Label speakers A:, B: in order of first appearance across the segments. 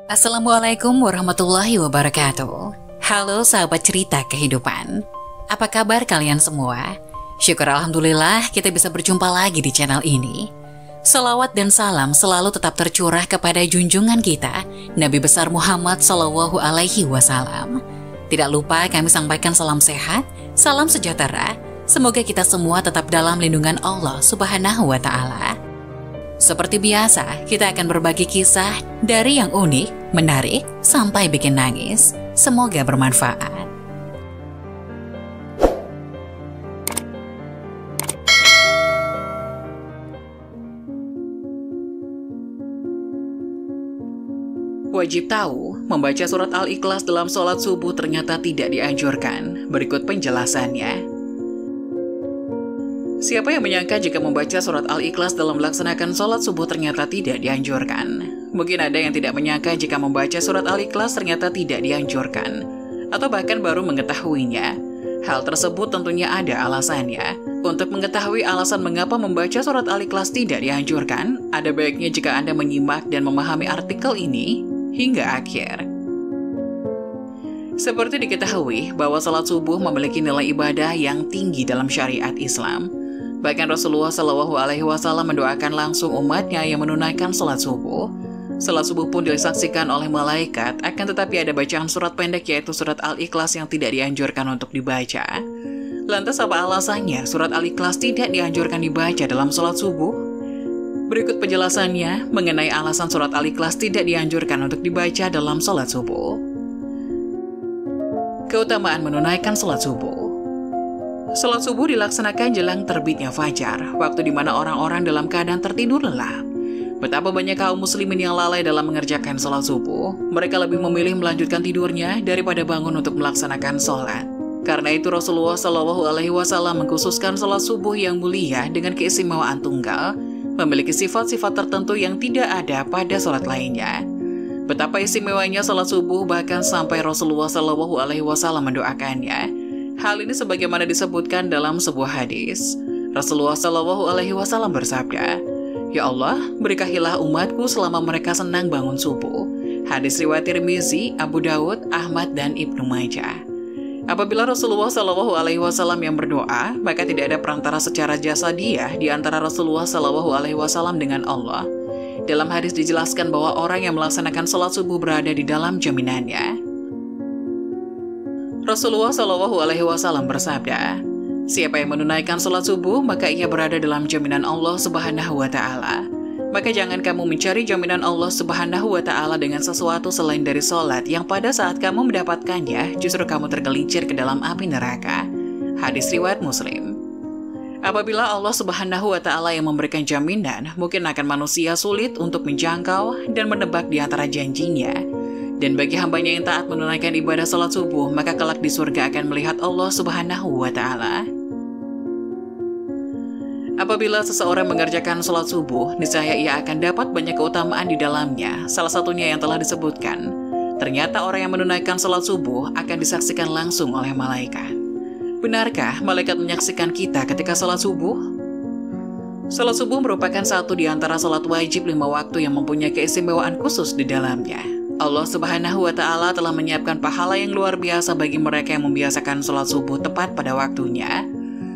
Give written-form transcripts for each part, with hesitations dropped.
A: Assalamualaikum warahmatullahi wabarakatuh. Halo sahabat cerita kehidupan. Apa kabar kalian semua? Syukur alhamdulillah kita bisa berjumpa lagi di channel ini. Salawat dan salam selalu tetap tercurah kepada junjungan kita, Nabi besar Muhammad Sallallahu Alaihi Wasallam. Tidak lupa kami sampaikan salam sehat, salam sejahtera. Semoga kita semua tetap dalam lindungan Allah Subhanahu wa Ta'ala. Seperti biasa, kita akan berbagi kisah dari yang unik, menarik, sampai bikin nangis. Semoga bermanfaat. Wajib tahu, membaca surat Al-Ikhlas dalam sholat subuh ternyata tidak dianjurkan. Berikut penjelasannya. Siapa yang menyangka jika membaca surat Al-Ikhlas dalam melaksanakan sholat subuh ternyata tidak dianjurkan? Mungkin ada yang tidak menyangka jika membaca surat Al-Ikhlas ternyata tidak dianjurkan, atau bahkan baru mengetahuinya. Hal tersebut tentunya ada alasannya. Untuk mengetahui alasan mengapa membaca surat Al-Ikhlas tidak dianjurkan, ada baiknya jika Anda menyimak dan memahami artikel ini hingga akhir. Seperti diketahui bahwa sholat subuh memiliki nilai ibadah yang tinggi dalam syariat Islam. Bahkan Rasulullah Shallallahu Alaihi Wasallam mendoakan langsung umatnya yang menunaikan sholat subuh. Sholat subuh pun disaksikan oleh malaikat, akan tetapi ada bacaan surat pendek yaitu surat Al-Ikhlas yang tidak dianjurkan untuk dibaca. Lantas apa alasannya surat Al-Ikhlas tidak dianjurkan dibaca dalam sholat subuh? Berikut penjelasannya mengenai alasan surat Al-Ikhlas tidak dianjurkan untuk dibaca dalam sholat subuh. Keutamaan menunaikan sholat subuh. Sholat subuh dilaksanakan jelang terbitnya fajar, waktu di mana orang-orang dalam keadaan tertidur lelap. Betapa banyak kaum muslimin yang lalai dalam mengerjakan sholat subuh. Mereka lebih memilih melanjutkan tidurnya daripada bangun untuk melaksanakan sholat. Karena itu Rasulullah Shallallahu Alaihi Wasallam mengkhususkan sholat subuh yang mulia dengan keistimewaan tunggal, memiliki sifat-sifat tertentu yang tidak ada pada sholat lainnya. Betapa istimewanya sholat subuh bahkan sampai Rasulullah Shallallahu Alaihi Wasallam mendoakannya. Hal ini sebagaimana disebutkan dalam sebuah hadis. Rasulullah Shallallahu Alaihi Wasallam bersabda, "Ya Allah, berkahilah umatku selama mereka senang bangun subuh." Hadis riwayat Tirmizi, Abu Daud, Ahmad, dan Ibnu Majah. Apabila Rasulullah Shallallahu Alaihi Wasallam yang berdoa, maka tidak ada perantara secara jasadiah di antara Rasulullah Shallallahu Alaihi Wasallam dengan Allah. Dalam hadis dijelaskan bahwa orang yang melaksanakan sholat subuh berada di dalam jaminannya. Rasulullah Shallallahu Alaihi Wasallam bersabda, "Siapa yang menunaikan sholat subuh, maka ia berada dalam jaminan Allah Subhanahu wa Ta'ala. Maka jangan kamu mencari jaminan Allah Subhanahu wa Ta'ala dengan sesuatu selain dari sholat, yang pada saat kamu mendapatkannya, justru kamu tergelincir ke dalam api neraka." Hadis riwayat Muslim. Apabila Allah Subhanahu wa Ta'ala yang memberikan jaminan, mungkin akan manusia sulit untuk menjangkau dan menebak di antara janjinya. Dan bagi hambanya yang taat menunaikan ibadah salat subuh, maka kelak di surga akan melihat Allah Subhanahu wa Ta'ala. Apabila seseorang mengerjakan salat subuh, niscaya ia akan dapat banyak keutamaan di dalamnya. Salah satunya yang telah disebutkan, ternyata orang yang menunaikan salat subuh akan disaksikan langsung oleh malaikat. Benarkah malaikat menyaksikan kita ketika salat subuh? Salat subuh merupakan satu di antara salat wajib 5 waktu yang mempunyai keistimewaan khusus di dalamnya. Allah Subhanahu wa Ta'ala telah menyiapkan pahala yang luar biasa bagi mereka yang membiasakan sholat subuh tepat pada waktunya.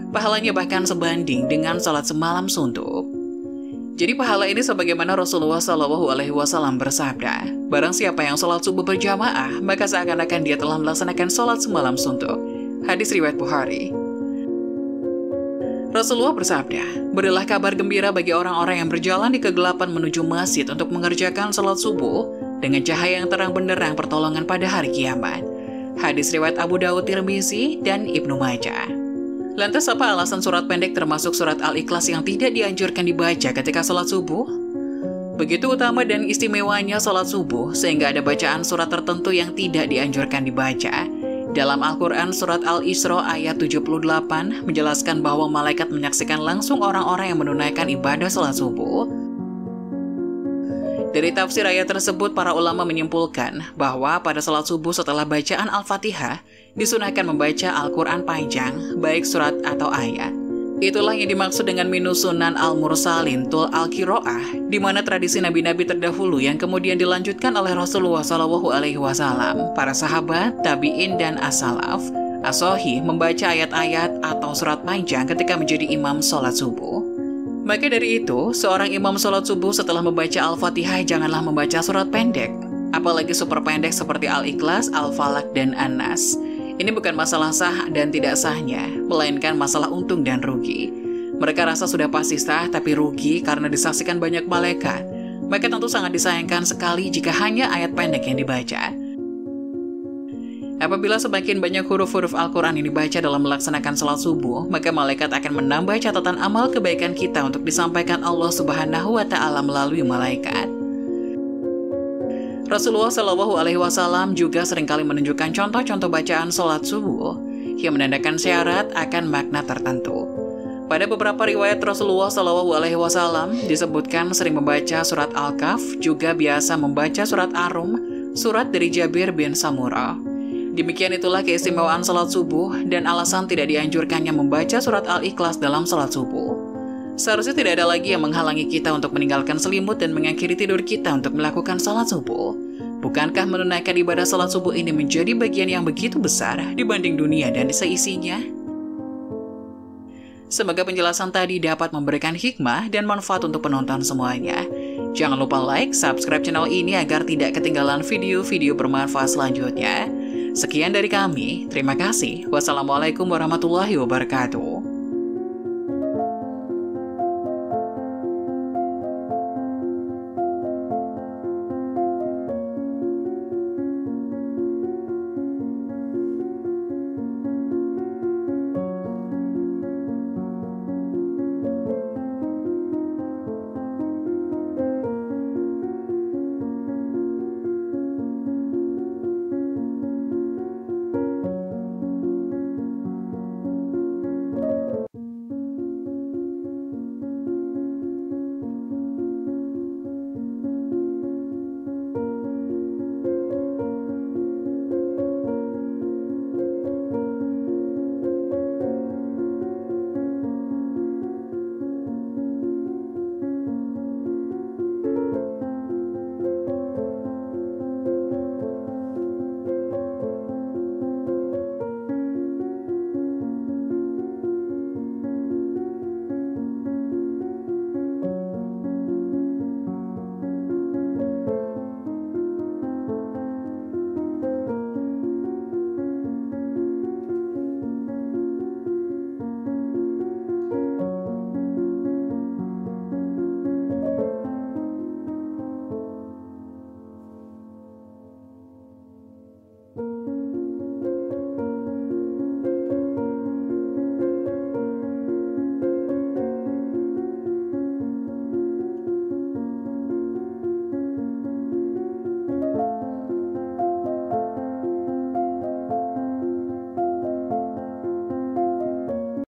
A: Pahalanya bahkan sebanding dengan sholat semalam suntuk. Jadi pahala ini sebagaimana Rasulullah Shallallahu Alaihi Wasallam bersabda, "Barang siapa yang sholat subuh berjamaah, maka seakan-akan dia telah melaksanakan sholat semalam suntuk." Hadis riwayat Bukhari. Rasulullah bersabda, "Berilah kabar gembira bagi orang-orang yang berjalan di kegelapan menuju masjid untuk mengerjakan sholat subuh dengan cahaya yang terang benderang pertolongan pada hari kiamat." Hadis riwayat Abu Daud, Tirmizi, dan Ibnu Majah. Lantas apa alasan surat pendek termasuk surat Al-Ikhlas yang tidak dianjurkan dibaca ketika sholat subuh? Begitu utama dan istimewanya sholat subuh, sehingga ada bacaan surat tertentu yang tidak dianjurkan dibaca. Dalam Al-Quran surat Al-Isra ayat 78 menjelaskan bahwa malaikat menyaksikan langsung orang-orang yang menunaikan ibadah sholat subuh. Dari tafsir ayat tersebut, para ulama menyimpulkan bahwa pada salat subuh setelah bacaan Al-Fatihah, disunahkan membaca Al-Quran panjang, baik surat atau ayat. Itulah yang dimaksud dengan minus sunan al-mursalin tul al-kiro'ah, di mana tradisi nabi-nabi terdahulu yang kemudian dilanjutkan oleh Rasulullah SAW, para sahabat, tabi'in, dan as-salaf, as-sohih membaca ayat-ayat atau surat panjang ketika menjadi imam sholat subuh. Maka dari itu, seorang imam sholat subuh setelah membaca Al-Fatihah janganlah membaca surat pendek, apalagi super pendek seperti Al-Ikhlas, Al-Falak, dan An-Nas. Ini bukan masalah sah dan tidak sahnya, melainkan masalah untung dan rugi. Mereka rasa sudah pasti sah tapi rugi karena disaksikan banyak malaikat. Maka tentu sangat disayangkan sekali jika hanya ayat pendek yang dibaca. Apabila semakin banyak huruf-huruf Al-Quran yang dibaca dalam melaksanakan salat subuh, maka malaikat akan menambah catatan amal kebaikan kita untuk disampaikan Allah Subhanahu wa Ta'ala melalui malaikat. Rasulullah SAW juga seringkali menunjukkan contoh-contoh bacaan sholat subuh yang menandakan syarat akan makna tertentu. Pada beberapa riwayat Rasulullah SAW disebutkan sering membaca surat Al-Kahf, juga biasa membaca surat Ar-Rum, surat dari Jabir bin Samurah. Demikian itulah keistimewaan sholat subuh dan alasan tidak dianjurkannya membaca surat Al-Ikhlas dalam sholat subuh. Seharusnya tidak ada lagi yang menghalangi kita untuk meninggalkan selimut dan mengakhiri tidur kita untuk melakukan salat subuh. Bukankah menunaikan ibadah salat subuh ini menjadi bagian yang begitu besar dibanding dunia dan seisinya? Semoga penjelasan tadi dapat memberikan hikmah dan manfaat untuk penonton semuanya. Jangan lupa like, subscribe channel ini agar tidak ketinggalan video-video bermanfaat selanjutnya. Sekian dari kami, terima kasih. Wassalamualaikum warahmatullahi wabarakatuh.